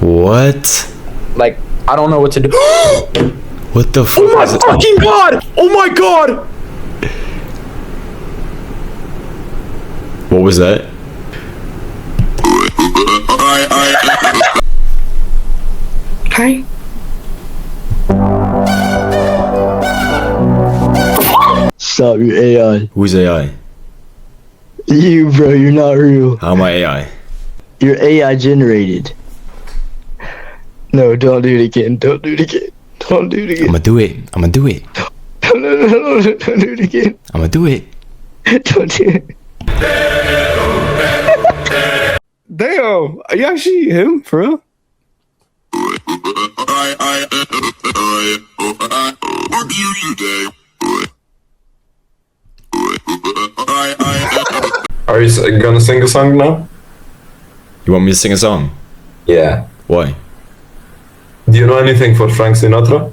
What? Like, I don't know what to do. What the fuck? Oh my fucking god! Oh my god! What was that? Hi. Stop, you're AI. Who's AI? You, bro, you're not real. How am I AI? You're AI generated. No, don't do it again. Don't do it again. Don't do it again. I'ma do it. I'ma do it. No, don't do it again. I'ma do it. Don't do it. Damn, are you actually him, for real? Are you gonna sing a song now? You want me to sing a song? Yeah. Why? Do you know anything for Frank Sinatra?